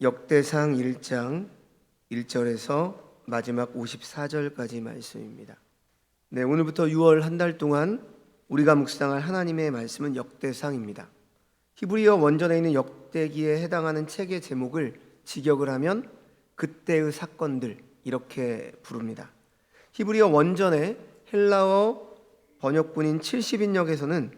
역대상 1장 1절에서 마지막 54절까지 말씀입니다. 네, 오늘부터 6월 한 달 동안 우리가 묵상할 하나님의 말씀은 역대상입니다. 히브리어 원전에 있는 역대기에 해당하는 책의 제목을 직역을 하면 그때의 사건들 이렇게 부릅니다. 히브리어 원전의 헬라어 번역본인 70인역에서는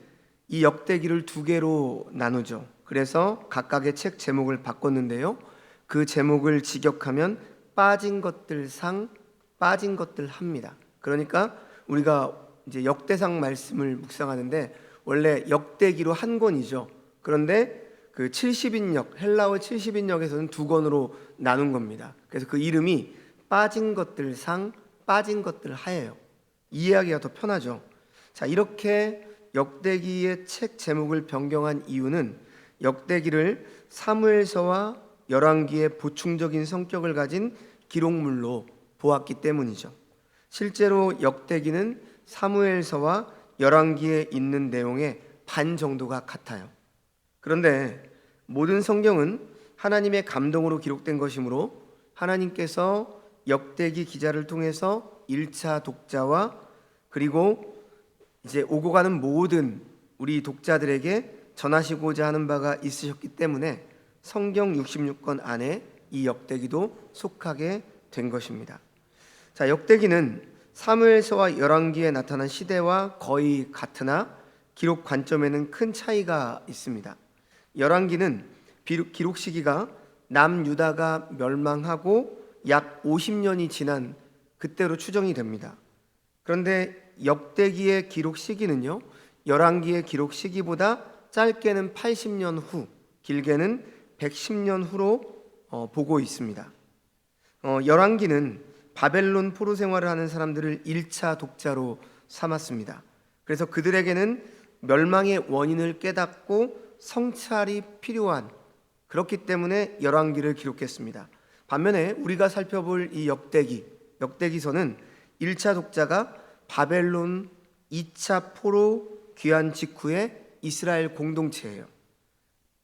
이 역대기를 두 개로 나누죠. 그래서 각각의 책 제목을 바꿨는데요. 그 제목을 직역하면 빠진 것들 상, 빠진 것들 합니다. 그러니까 우리가 이제 역대상 말씀을 묵상하는데 원래 역대기로 한 권이죠. 그런데 그 70인역, 헬라어 70인역에서는 두 권으로 나눈 겁니다. 그래서 그 이름이 빠진 것들 상, 빠진 것들 하예요. 이해하기가 더 편하죠. 자, 이렇게 역대기의 책 제목을 변경한 이유는 역대기를 사무엘서와 열왕기의 보충적인 성격을 가진 기록물로 보았기 때문이죠. 실제로 역대기는 사무엘서와 열왕기에 있는 내용의 반 정도가 같아요. 그런데 모든 성경은 하나님의 감동으로 기록된 것이므로 하나님께서 역대기 기자를 통해서 1차 독자와 그리고 이제 오고 가는 모든 우리 독자들에게 전하시고자 하는 바가 있으셨기 때문에 성경 66권 안에 이 역대기도 속하게 된 것입니다. 자, 역대기는 사무엘서와 열왕기에 나타난 시대와 거의 같으나 기록 관점에는 큰 차이가 있습니다. 열왕기는 기록 시기가 남유다가 멸망하고 약 50년이 지난 그때로 추정이 됩니다. 그런데 역대기의 기록 시기는요, 열왕기의 기록 시기보다 짧게는 80년 후, 길게는 110년 후로 보고 있습니다. 열왕기는 바벨론 포로 생활을 하는 사람들을 1차 독자로 삼았습니다. 그래서 그들에게는 멸망의 원인을 깨닫고 성찰이 필요한, 그렇기 때문에 열왕기를 기록했습니다. 반면에 우리가 살펴볼 이 역대기서는 1차 독자가 바벨론 2차 포로 귀환 직후의 이스라엘 공동체예요.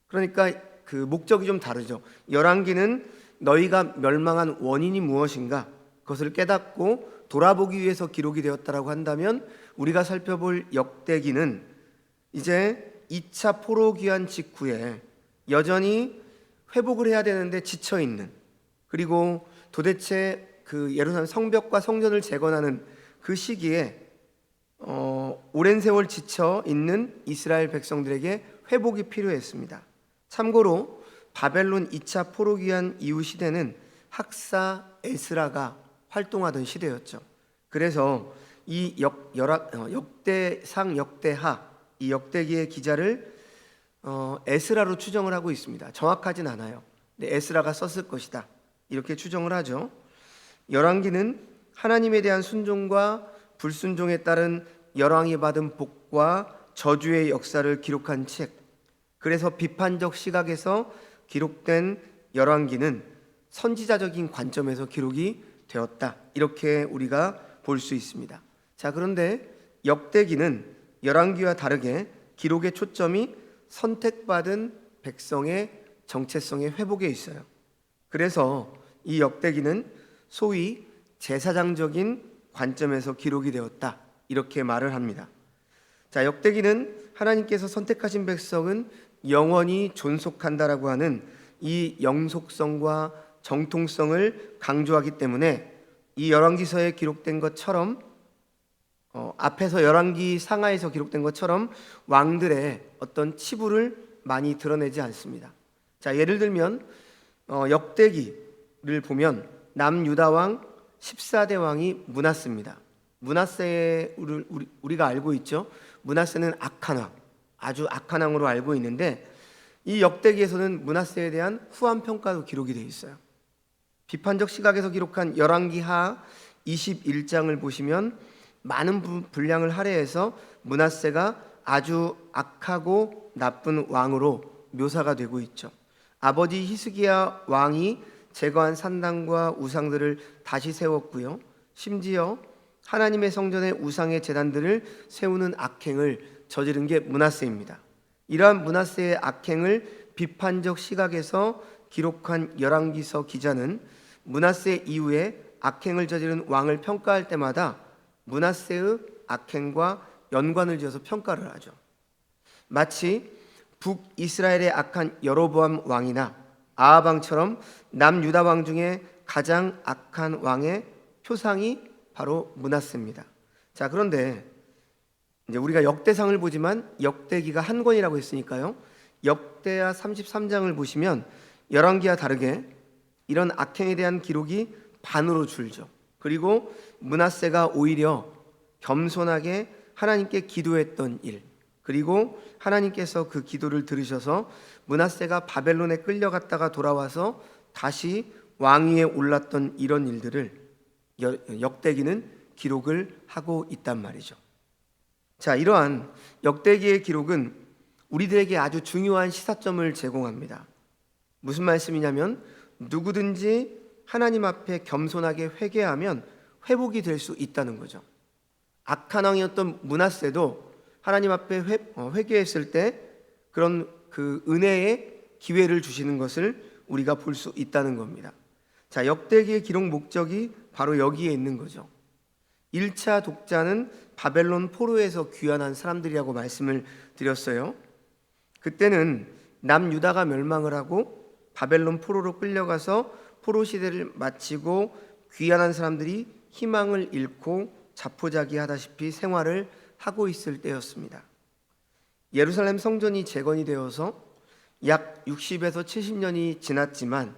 그러니까 그 목적이 좀 다르죠. 열왕기는 너희가 멸망한 원인이 무엇인가 그것을 깨닫고 돌아보기 위해서 기록이 되었다라고 한다면, 우리가 살펴볼 역대기는 이제 2차 포로 귀환 직후에 여전히 회복을 해야 되는데 지쳐 있는, 그리고 도대체 그 예루살렘 성벽과 성전을 재건하는 그 시기에 오랜 세월 지쳐 있는 이스라엘 백성들에게 회복이 필요했습니다. 참고로 바벨론 2차 포로 귀환 이후 시대는 학사 에스라가 활동하던 시대였죠. 그래서 이 역대상 역대하, 이 역대기의 기자를 에스라로 추정을 하고 있습니다. 정확하진 않아요. 근데 에스라가 썼을 것이다 이렇게 추정을 하죠. 열왕기는 하나님에 대한 순종과 불순종에 따른 열왕이 받은 복과 저주의 역사를 기록한 책, 그래서 비판적 시각에서 기록된 열왕기는 선지자적인 관점에서 기록이 되었다 이렇게 우리가 볼 수 있습니다. 자, 그런데 역대기는 열왕기와 다르게 기록의 초점이 선택받은 백성의 정체성의 회복에 있어요. 그래서 이 역대기는 소위 제사장적인 관점에서 기록이 되었다 이렇게 말을 합니다. 자, 역대기는 하나님께서 선택하신 백성은 영원히 존속한다라고 하는 이 영속성과 정통성을 강조하기 때문에 이 열왕기서에 기록된 것처럼 앞에서 열왕기 상하에서 기록된 것처럼 왕들의 어떤 치부를 많이 드러내지 않습니다. 자, 예를 들면 역대기를 보면 남유다 왕 14대 왕이 므낫세입니다. 므낫세 우리가 알고 있죠. 므낫세는 악한 왕, 아주 악한 왕으로 알고 있는데 이 역대기에서는 므낫세에 대한 후한 평가도 기록이 되어 있어요. 비판적 시각에서 기록한 열왕기하 21장을 보시면 많은 분량을 할애해서 므낫세가 아주 악하고 나쁜 왕으로 묘사가 되고 있죠. 아버지 히스기야 왕이 제거한 산당과 우상들을 다시 세웠고요. 심지어 하나님의 성전의 우상의 제단들을 세우는 악행을 저지른 게 므낫세입니다. 이러한 므낫세의 악행을 비판적 시각에서 기록한 열왕기서 기자는 므낫세 이후에 악행을 저지른 왕을 평가할 때마다 므낫세의 악행과 연관을 지어서 평가를 하죠. 마치 북이스라엘의 악한 여로보암 왕이나 아합 왕처럼 남유다 왕 중에 가장 악한 왕의 표상이 바로 므낫세입니다. 자, 그런데 이제 우리가 역대상을 보지만 역대기가 한 권이라고 했으니까요. 역대하 33장을 보시면 열왕기와 다르게 이런 악행에 대한 기록이 반으로 줄죠. 그리고 므낫세가 오히려 겸손하게 하나님께 기도했던 일, 그리고 하나님께서 그 기도를 들으셔서 므낫세가 바벨론에 끌려갔다가 돌아와서 다시 왕위에 올랐던 이런 일들을 역대기는 기록을 하고 있단 말이죠. 자, 이러한 역대기의 기록은 우리들에게 아주 중요한 시사점을 제공합니다. 무슨 말씀이냐면 누구든지 하나님 앞에 겸손하게 회개하면 회복이 될 수 있다는 거죠. 악한 왕이었던 므낫세도 하나님 앞에 회개했을 때 그런 그 은혜의 기회를 주시는 것을 우리가 볼 수 있다는 겁니다. 자, 역대기의 기록 목적이 바로 여기에 있는 거죠. 1차 독자는 바벨론 포로에서 귀환한 사람들이라고 말씀을 드렸어요. 그때는 남유다가 멸망을 하고 바벨론 포로로 끌려가서 포로 시대를 마치고 귀환한 사람들이 희망을 잃고 자포자기하다시피 생활을 하고 있을 때였습니다. 예루살렘 성전이 재건이 되어서 약 60에서 70년이 지났지만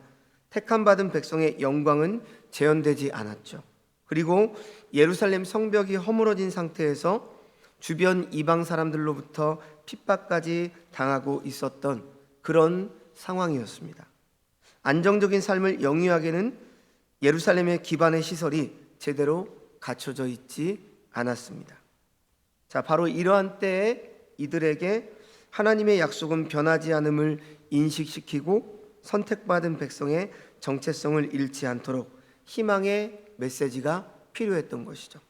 택함받은 백성의 영광은 재현되지 않았죠. 그리고 예루살렘 성벽이 허물어진 상태에서 주변 이방 사람들로부터 핍박까지 당하고 있었던 그런 상황이었습니다. 안정적인 삶을 영위하기에는 예루살렘의 기반의 시설이 제대로 갖춰져 있지 않았습니다. 자, 바로 이러한 때에 이들에게 하나님의 약속은 변하지 않음을 인식시키고 선택받은 백성의 정체성을 잃지 않도록 희망의 메시지가 필요했던 것이죠.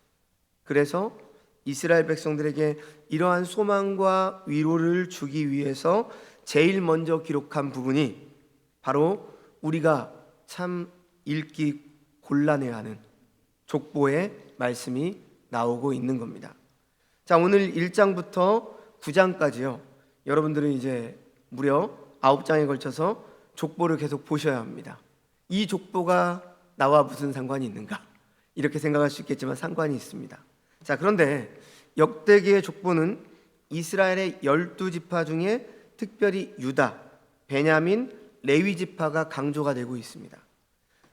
그래서 이스라엘 백성들에게 이러한 소망과 위로를 주기 위해서 제일 먼저 기록한 부분이 바로 우리가 참 읽기 곤란해하는 족보의 말씀이 나오고 있는 겁니다. 자, 오늘 1장부터 9장까지요. 여러분들은 이제 무려 9장에 걸쳐서 족보를 계속 보셔야 합니다. 이 족보가 나와 무슨 상관이 있는가? 이렇게 생각할 수 있겠지만 상관이 있습니다. 자, 그런데 역대기의 족보는 이스라엘의 12지파 중에 특별히 유다, 베냐민, 레위 지파가 강조가 되고 있습니다.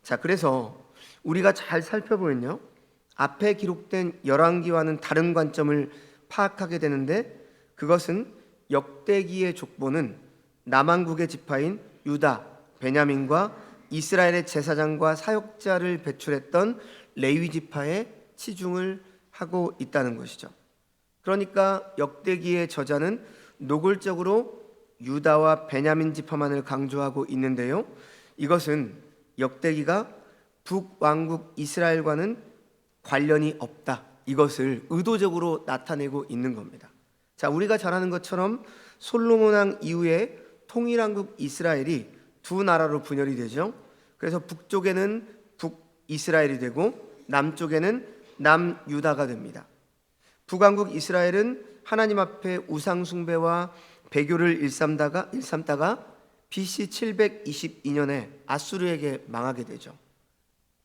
자, 그래서 우리가 잘 살펴보면요, 앞에 기록된 열왕기와는 다른 관점을 파악하게 되는데, 그것은 역대기의 족보는 남한국의 지파인 유다, 베냐민과 이스라엘의 제사장과 사역자를 배출했던 레위 지파에 치중을 하고 있다는 것이죠. 그러니까 역대기의 저자는 노골적으로 유다와 베냐민 지파만을 강조하고 있는데요, 이것은 역대기가 북왕국 이스라엘과는 관련이 없다, 이것을 의도적으로 나타내고 있는 겁니다. 자, 우리가 잘 아는 것처럼 솔로몬 왕 이후에 통일왕국 이스라엘이 두 나라로 분열이 되죠. 그래서 북쪽에는 북이스라엘이 되고 남쪽에는 남유다가 됩니다. 북왕국 이스라엘은 하나님 앞에 우상 숭배와 배교를 일삼다가 BC 722년에 아수르에게 망하게 되죠.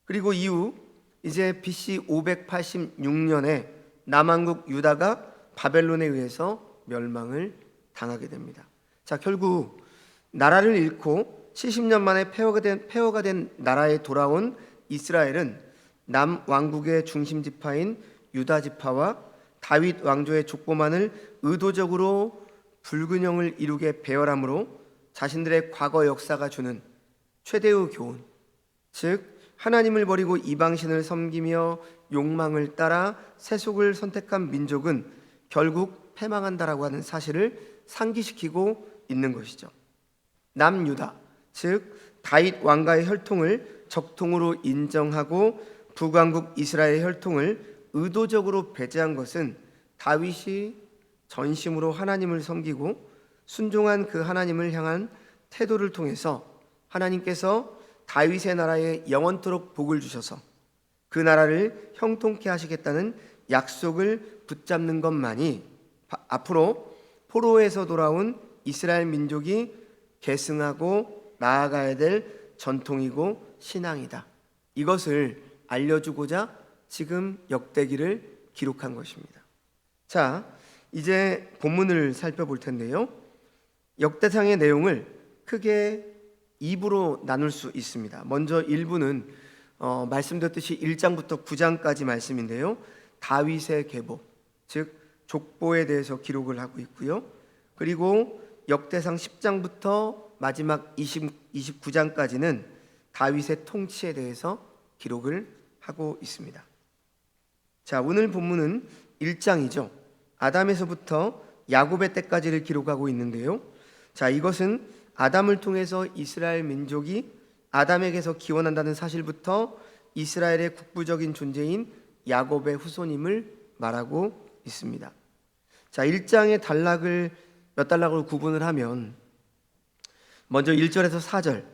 그리고 이후 이제 BC 586년에 남왕국 유다가 바벨론에 의해서 멸망을 당하게 됩니다. 자, 결국 나라를 잃고 70년 만에 폐허가 된 나라에 돌아온 이스라엘은 남왕국의 중심 지파인 유다 지파와 다윗 왕조의 족보만을 의도적으로 불균형을 이루게 배열함으로 자신들의 과거 역사가 주는 최대의 교훈, 즉 하나님을 버리고 이방신을 섬기며 욕망을 따라 세속을 선택한 민족은 결국 패망한다라고 하는 사실을 상기시키고 있는 것이죠. 남유다, 즉 다윗 왕가의 혈통을 적통으로 인정하고 북왕국 이스라엘의 혈통을 의도적으로 배제한 것은 다윗이 전심으로 하나님을 섬기고 순종한 그 하나님을 향한 태도를 통해서 하나님께서 다윗의 나라에 영원토록 복을 주셔서 그 나라를 형통케 하시겠다는 약속을 붙잡는 것만이 앞으로 포로에서 돌아온 이스라엘 민족이 계승하고 나아가야 될 전통이고 신앙이다. 이것을 알려주고자 지금 역대기를 기록한 것입니다. 자, 이제 본문을 살펴볼 텐데요. 역대상의 내용을 크게 2부로 나눌 수 있습니다. 먼저 1부는 말씀드렸듯이 1장부터 9장까지 말씀인데요. 다윗의 계보, 즉 족보에 대해서 기록을 하고 있고요. 그리고 역대상 10장부터 마지막 29장까지는 다윗의 통치에 대해서 기록을 하고 있습니다. 자, 오늘 본문은 1장이죠. 아담에서부터 야곱의 때까지를 기록하고 있는데요. 자, 이것은 아담을 통해서 이스라엘 민족이 아담에게서 기원한다는 사실부터 이스라엘의 국부적인 존재인 야곱의 후손임을 말하고 있습니다. 자, 1장의 몇 단락으로 구분을 하면 먼저 1절에서 4절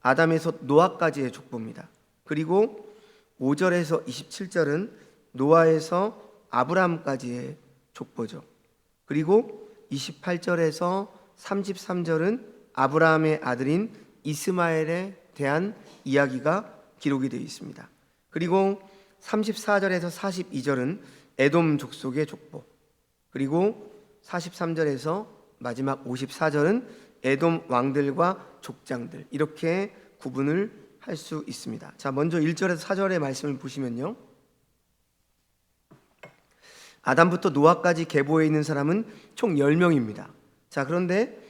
아담에서 노아까지의 족보입니다. 그리고 5절에서 27절은 노아에서 아브라함까지의 족보죠. 그리고 28절에서 33절은 아브라함의 아들인 이스마엘에 대한 이야기가 기록이 되어 있습니다. 그리고 34절에서 42절은 에돔 족속의 족보, 그리고 43절에서 마지막 54절은 에돔 왕들과 족장들, 이렇게 구분을 할 수 있습니다. 자, 먼저 1절에서 4절의 말씀을 보시면요, 아담부터 노아까지 계보에 있는 사람은 총 10명입니다. 자, 그런데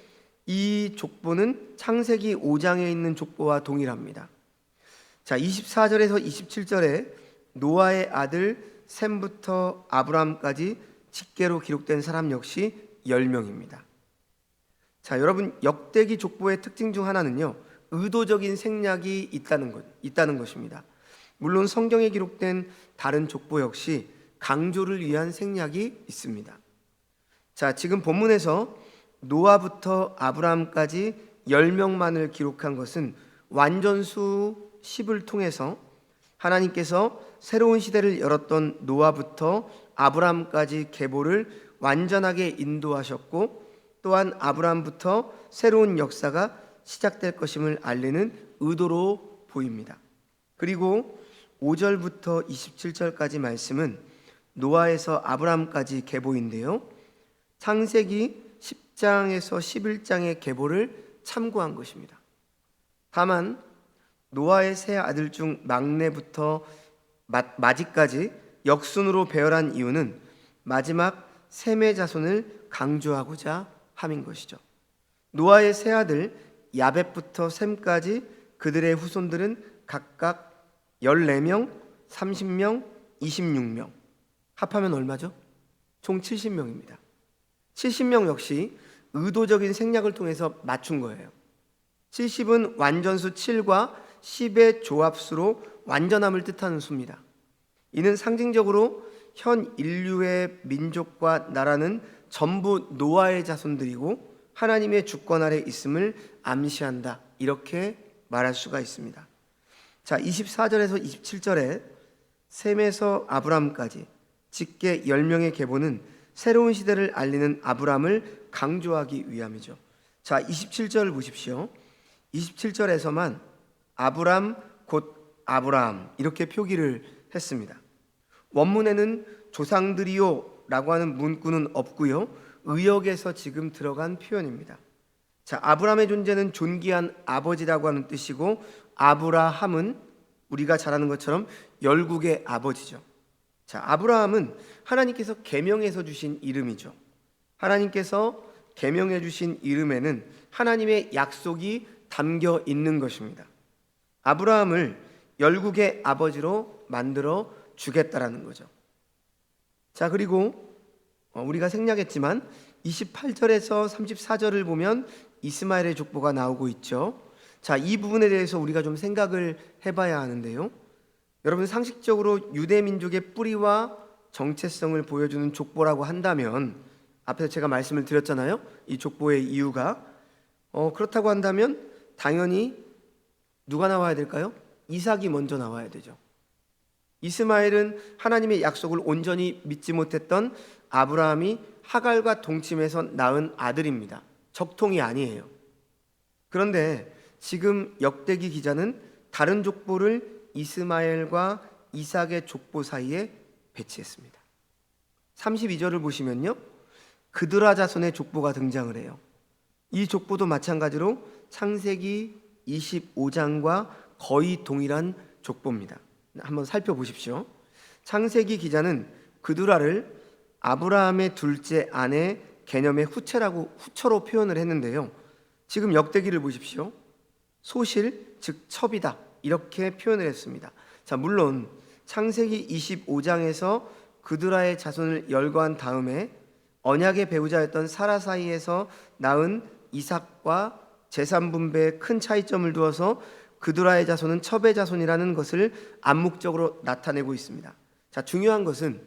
이 족보는 창세기 5장에 있는 족보와 동일합니다. 자, 24절에서 27절에 노아의 아들 셈부터 아브라함까지 직계로 기록된 사람 역시 10명입니다. 자, 여러분, 역대기 족보의 특징 중 하나는요, 의도적인 생략이 있다는 것입니다. 물론 성경에 기록된 다른 족보 역시 강조를 위한 생략이 있습니다. 자, 지금 본문에서 노아부터 아브라함까지 10명만을 기록한 것은 완전수 10을 통해서 하나님께서 새로운 시대를 열었던 노아부터 아브라함까지 계보를 완전하게 인도하셨고, 또한 아브라함부터 새로운 역사가 시작될 것임을 알리는 의도로 보입니다. 그리고 5절부터 27절까지 말씀은 노아에서 아브라함까지 계보인데요, 창세기 10장에서 11장의 계보를 참고한 것입니다. 다만 노아의 세 아들 중 막내부터 마지까지 역순으로 배열한 이유는 마지막 셈의 자손을 강조하고자 함인 것이죠. 노아의 세 아들 야벳부터 셈까지 그들의 후손들은 각각 14명, 30명, 26명, 합하면 얼마죠? 총 70명입니다. 70명 역시 의도적인 생략을 통해서 맞춘 거예요. 70은 완전수 7과 10의 조합수로 완전함을 뜻하는 수입니다. 이는 상징적으로 현 인류의 민족과 나라는 전부 노아의 자손들이고 하나님의 주권 아래 있음을 암시한다, 이렇게 말할 수가 있습니다. 자, 24절에서 27절에 셈에서 아브라함까지 직계 10명의 계보는 새로운 시대를 알리는 아브라함을 강조하기 위함이죠. 자, 27절 보십시오. 27절에서만 아브람 곧 아브라함, 이렇게 표기를 했습니다. 원문에는 조상들이요 라고 하는 문구는 없고요, 의역에서 지금 들어간 표현입니다. 자, 아브라함의 존재는 존귀한 아버지라고 하는 뜻이고, 아브라함은 우리가 잘 아는 것처럼 열국의 아버지죠. 자, 아브라함은 하나님께서 계명해서 주신 이름이죠. 하나님께서 계명해 주신 이름에는 하나님의 약속이 담겨 있는 것입니다. 아브라함을 열국의 아버지로 만들어 주겠다라는 거죠. 자, 그리고 우리가 생략했지만 28절에서 34절을 보면 이스마엘의 족보가 나오고 있죠. 자, 이 부분에 대해서 우리가 좀 생각을 해봐야 하는데요, 여러분, 상식적으로 유대 민족의 뿌리와 정체성을 보여주는 족보라고 한다면, 앞에서 제가 말씀을 드렸잖아요, 이 족보의 이유가 그렇다고 한다면 당연히 누가 나와야 될까요? 이삭이 먼저 나와야 되죠. 이스마엘은 하나님의 약속을 온전히 믿지 못했던 아브라함이 하갈과 동침해서 낳은 아들입니다. 적통이 아니에요. 그런데 지금 역대기 기자는 다른 족보를 이스마엘과 이삭의 족보 사이에 배치했습니다. 32절을 보시면요, 그드라 자손의 족보가 등장을 해요. 이 족보도 마찬가지로 창세기 25장과 거의 동일한 족보입니다. 한번 살펴보십시오. 창세기 기자는 그드라를 아브라함의 둘째 아내 개념의 후처로 표현을 했는데요. 지금 역대기를 보십시오. 소실, 즉 첩이다, 이렇게 표현을 했습니다. 자, 물론 창세기 25장에서 그드라의 자손을 열거한 다음에 언약의 배우자였던 사라 사이에서 낳은 이삭과 재산 분배에 큰 차이점을 두어서 그드라의 자손은 첩의 자손이라는 것을 암묵적으로 나타내고 있습니다. 자, 중요한 것은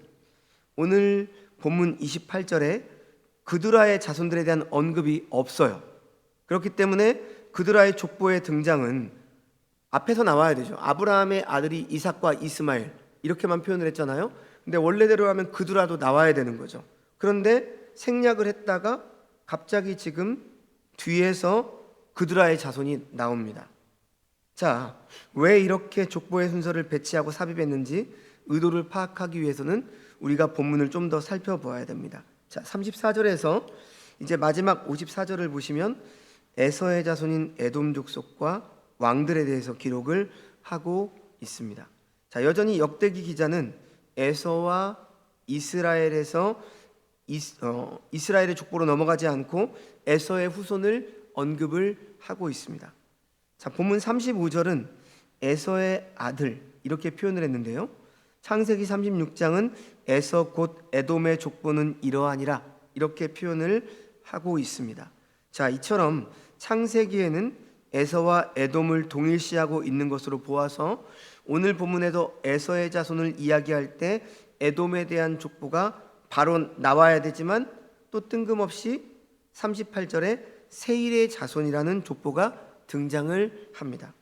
오늘 본문 28절에 그드라의 자손들에 대한 언급이 없어요. 그렇기 때문에 그드라의 족보의 등장은 앞에서 나와야 되죠. 아브라함의 아들이 이삭과 이스마엘, 이렇게만 표현을 했잖아요. 근데 원래대로 하면 그드라도 나와야 되는 거죠. 그런데 생략을 했다가 갑자기 지금 뒤에서 그드라의 자손이 나옵니다. 자, 왜 이렇게 족보의 순서를 배치하고 삽입했는지 의도를 파악하기 위해서는 우리가 본문을 좀 더 살펴보아야 됩니다. 자, 34절에서 이제 마지막 54절을 보시면 에서의 자손인 에돔 족속과 왕들에 대해서 기록을 하고 있습니다. 자, 여전히 역대기 기자는 에서와 이스라엘에서 이스라엘의 족보로 넘어가지 않고 에서의 후손을 언급을 하고 있습니다. 자, 본문 35절은 에서의 아들 이렇게 표현을 했는데요. 창세기 36장은 에서 곧 에돔의 족보는 이러하니라 이렇게 표현을 하고 있습니다. 자, 이처럼 창세기에는 에서와 에돔을 동일시하고 있는 것으로 보아서 오늘 본문에도 에서의 자손을 이야기할 때 에돔에 대한 족보가 바로 나와야 되지만 또 뜬금없이 38절에 세일의 자손이라는 족보가 등장을 합니다.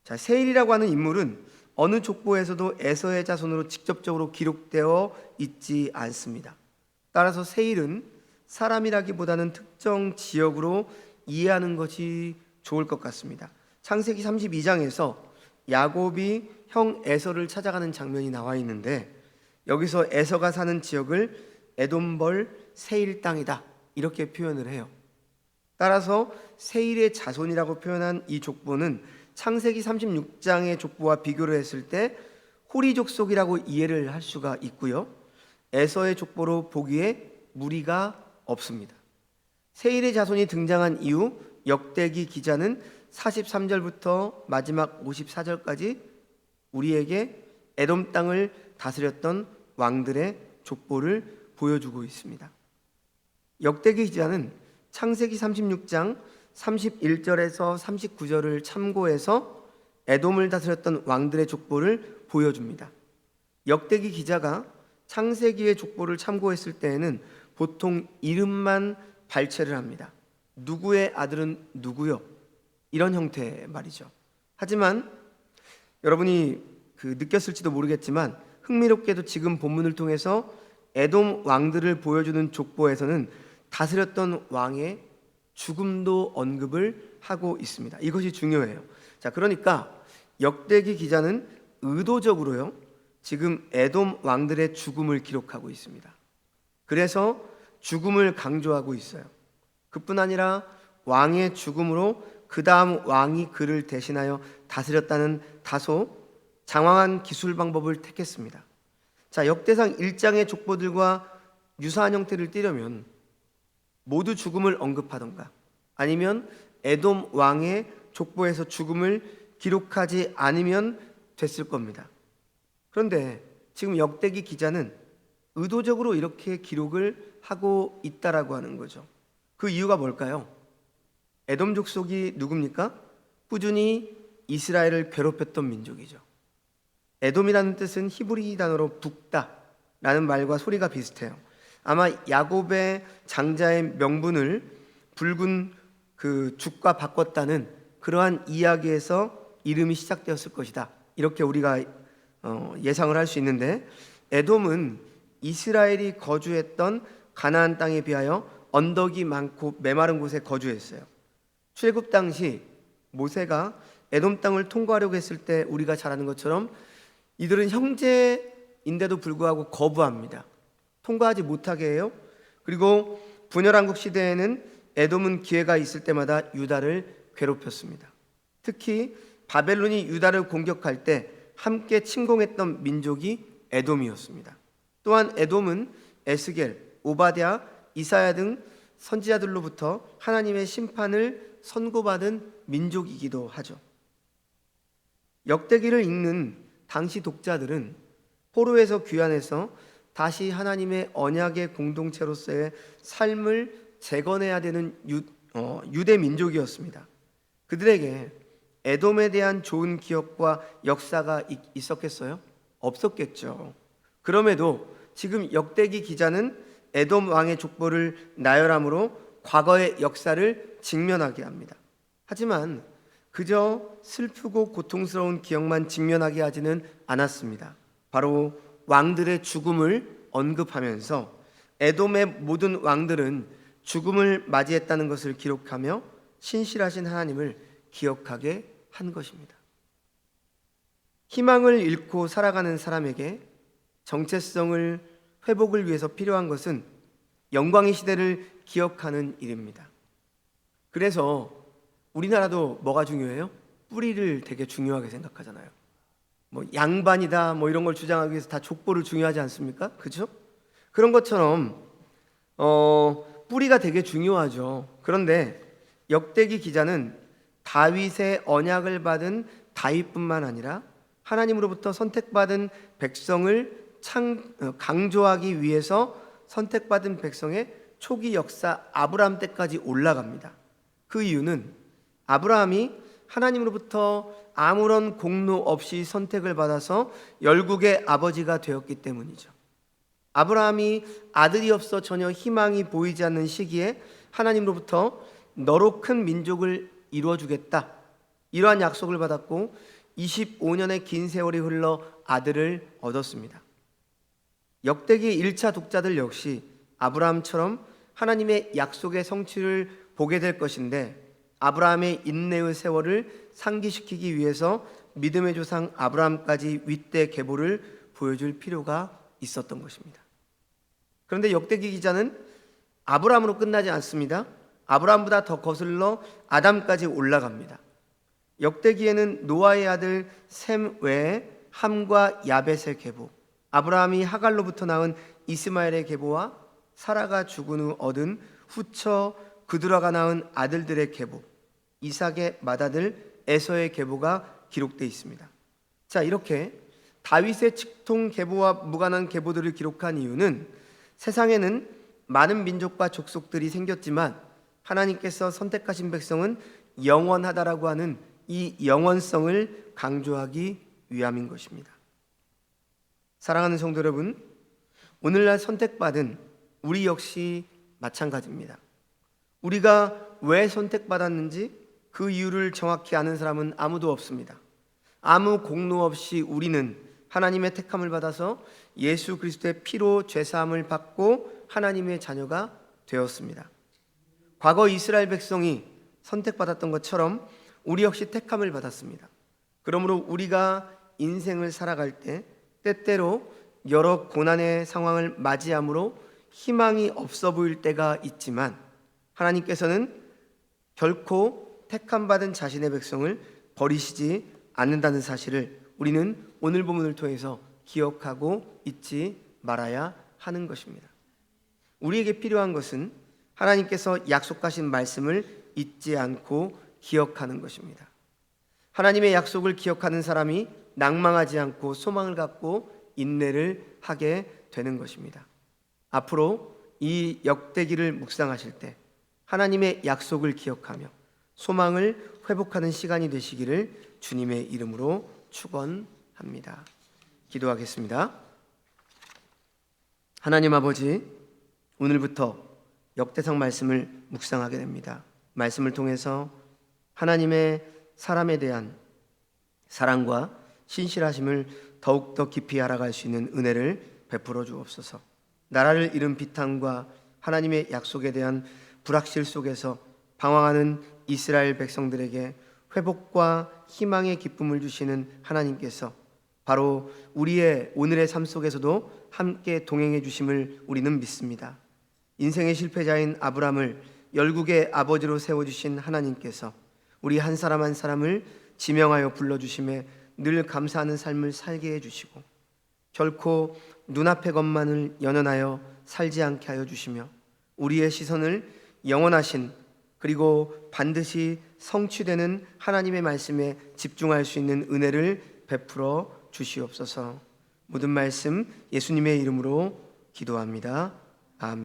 자, 세일이라고 하는 인물은 어느 족보에서도 에서의 자손으로 직접적으로 기록되어 있지 않습니다. 따라서 세일은 사람이라기보다는 특정 지역으로 이해하는 것이 좋을 것 같습니다. 창세기 32장에서 야곱이 형 에서를 찾아가는 장면이 나와 있는데 여기서 에서가 사는 지역을 에돔벌 세일 땅이다 이렇게 표현을 해요. 따라서 세일의 자손이라고 표현한 이 족보는 창세기 36장의 족보와 비교를 했을 때 호리 족속이라고 이해를 할 수가 있고요. 에서의 족보로 보기에 무리가 없습니다. 세일의 자손이 등장한 이후 역대기 기자는 43절부터 마지막 54절까지 우리에게 에돔 땅을 다스렸던 왕들의 족보를 보여주고 있습니다. 역대기 기자는 창세기 36장 31절에서 39절을 참고해서 에돔을 다스렸던 왕들의 족보를 보여줍니다. 역대기 기자가 창세기의 족보를 참고했을 때에는 보통 이름만 발췌를 합니다. 누구의 아들은 누구요? 이런 형태의 말이죠. 하지만 여러분이 느꼈을지도 모르겠지만 흥미롭게도 지금 본문을 통해서 에돔 왕들을 보여주는 족보에서는 다스렸던 왕의 죽음도 언급을 하고 있습니다. 이것이 중요해요. 자, 그러니까 역대기 기자는 의도적으로요, 지금 에돔 왕들의 죽음을 기록하고 있습니다. 그래서 죽음을 강조하고 있어요. 그뿐 아니라 왕의 죽음으로 그 다음 왕이 그를 대신하여 다스렸다는 다소 장황한 기술 방법을 택했습니다. 자, 역대상 1장의 족보들과 유사한 형태를 띠려면 모두 죽음을 언급하던가 아니면 에돔 왕의 족보에서 죽음을 기록하지 않으면 됐을 겁니다. 그런데 지금 역대기 기자는 의도적으로 이렇게 기록을 하고 있다라고 하는 거죠. 그 이유가 뭘까요? 에돔 족속이 누굽니까? 꾸준히 이스라엘을 괴롭혔던 민족이죠. 에돔이라는 뜻은 히브리 단어로 북다라는 말과 소리가 비슷해요. 아마 야곱의 장자의 명분을 붉은 그 죽과 바꿨다는 그러한 이야기에서 이름이 시작되었을 것이다. 이렇게 우리가 예상을 할 수 있는데, 에돔은 이스라엘이 거주했던 가나안 땅에 비하여 언덕이 많고 메마른 곳에 거주했어요. 출애굽 당시 모세가 에돔 땅을 통과하려고 했을 때 우리가 잘 아는 것처럼 이들은 형제인데도 불구하고 거부합니다. 통과하지 못하게 해요. 그리고 분열왕국 시대에는 에돔은 기회가 있을 때마다 유다를 괴롭혔습니다. 특히 바벨론이 유다를 공격할 때 함께 침공했던 민족이 에돔이었습니다. 또한 에돔은 에스겔, 오바댜, 이사야 등 선지자들로부터 하나님의 심판을 선고받은 민족이기도 하죠. 역대기를 읽는 당시 독자들은 포로에서 귀환해서 다시 하나님의 언약의 공동체로서의 삶을 재건해야 되는 유대 민족이었습니다. 그들에게 에돔에 대한 좋은 기억과 역사가 있었겠어요? 없었겠죠. 그럼에도 지금 역대기 기자는 에돔 왕의 족보를 나열함으로 과거의 역사를 직면하게 합니다. 하지만 그저 슬프고 고통스러운 기억만 직면하게 하지는 않았습니다. 바로 왕들의 죽음을 언급하면서 에돔의 모든 왕들은 죽음을 맞이했다는 것을 기록하며 신실하신 하나님을 기억하게 한 것입니다. 희망을 잃고 살아가는 사람에게 정체성을 회복을 위해서 필요한 것은 영광의 시대를 기억하는 일입니다. 그래서 우리나라도 뭐가 중요해요? 뿌리를 되게 중요하게 생각하잖아요. 뭐 양반이다 뭐 이런 걸 주장하기 위해서 다 족보를 중요하지 않습니까? 그죠? 그런 것처럼 뿌리가 되게 중요하죠. 그런데 역대기 기자는 다윗의 언약을 받은 다윗뿐만 아니라 하나님으로부터 선택받은 백성을 강조하기 위해서 선택받은 백성의 초기 역사 아브라함 때까지 올라갑니다. 그 이유는 아브라함이 하나님으로부터 아무런 공로 없이 선택을 받아서 열국의 아버지가 되었기 때문이죠. 아브라함이 아들이 없어 전혀 희망이 보이지 않는 시기에 하나님으로부터 너로 큰 민족을 이루어주겠다, 이러한 약속을 받았고 25년의 긴 세월이 흘러 아들을 얻었습니다. 역대기 1차 독자들 역시 아브라함처럼 하나님의 약속의 성취를 보게 될 것인데, 아브라함의 인내의 세월을 상기시키기 위해서 믿음의 조상 아브라함까지 윗대 계보를 보여줄 필요가 있었던 것입니다. 그런데 역대기 기자는 아브라함으로 끝나지 않습니다. 아브라함보다 더 거슬러 아담까지 올라갑니다. 역대기에는 노아의 아들 셈 외에 함과 야벳의 계보, 아브라함이 하갈로부터 낳은 이스마엘의 계보와 사라가 죽은 후 얻은 후처 그드라가 낳은 아들들의 계보, 이삭의 맏아들 에서의 계보가 기록되어 있습니다. 자, 이렇게 다윗의 직통 계보와 무관한 계보들을 기록한 이유는 세상에는 많은 민족과 족속들이 생겼지만 하나님께서 선택하신 백성은 영원하다라고 하는 이 영원성을 강조하기 위함인 것입니다. 사랑하는 성도 여러분, 오늘날 선택받은 우리 역시 마찬가지입니다. 우리가 왜 선택받았는지 그 이유를 정확히 아는 사람은 아무도 없습니다. 아무 공로 없이 우리는 하나님의 택함을 받아서 예수 그리스도의 피로 죄사함을 받고 하나님의 자녀가 되었습니다. 과거 이스라엘 백성이 선택받았던 것처럼 우리 역시 택함을 받았습니다. 그러므로 우리가 인생을 살아갈 때 때때로 여러 고난의 상황을 맞이함으로 희망이 없어 보일 때가 있지만, 하나님께서는 결코 택함받은 자신의 백성을 버리시지 않는다는 사실을 우리는 오늘 본문을 통해서 기억하고 잊지 말아야 하는 것입니다. 우리에게 필요한 것은 하나님께서 약속하신 말씀을 잊지 않고 기억하는 것입니다. 하나님의 약속을 기억하는 사람이 낭망하지 않고 소망을 갖고 인내를 하게 되는 것입니다. 앞으로 이 역대기를 묵상하실 때 하나님의 약속을 기억하며 소망을 회복하는 시간이 되시기를 주님의 이름으로 축원합니다. 기도하겠습니다. 하나님 아버지, 오늘부터 역대상 말씀을 묵상하게 됩니다. 말씀을 통해서 하나님의 사람에 대한 사랑과 신실하심을 더욱더 깊이 알아갈 수 있는 은혜를 베풀어 주옵소서. 나라를 잃은 비탄과 하나님의 약속에 대한 불확실 속에서 방황하는 이스라엘 백성들에게 회복과 희망의 기쁨을 주시는 하나님께서 바로 우리의 오늘의 삶 속에서도 함께 동행해 주심을 우리는 믿습니다. 인생의 실패자인 아브람을 열국의 아버지로 세워주신 하나님께서 우리 한 사람 한 사람을 지명하여 불러주심에 늘 감사하는 삶을 살게 해주시고 결코 눈앞의 것만을 연연하여 살지 않게 하여 주시며 우리의 시선을 영원하신 그리고 반드시 성취되는 하나님의 말씀에 집중할 수 있는 은혜를 베풀어 주시옵소서. 모든 말씀 예수님의 이름으로 기도합니다.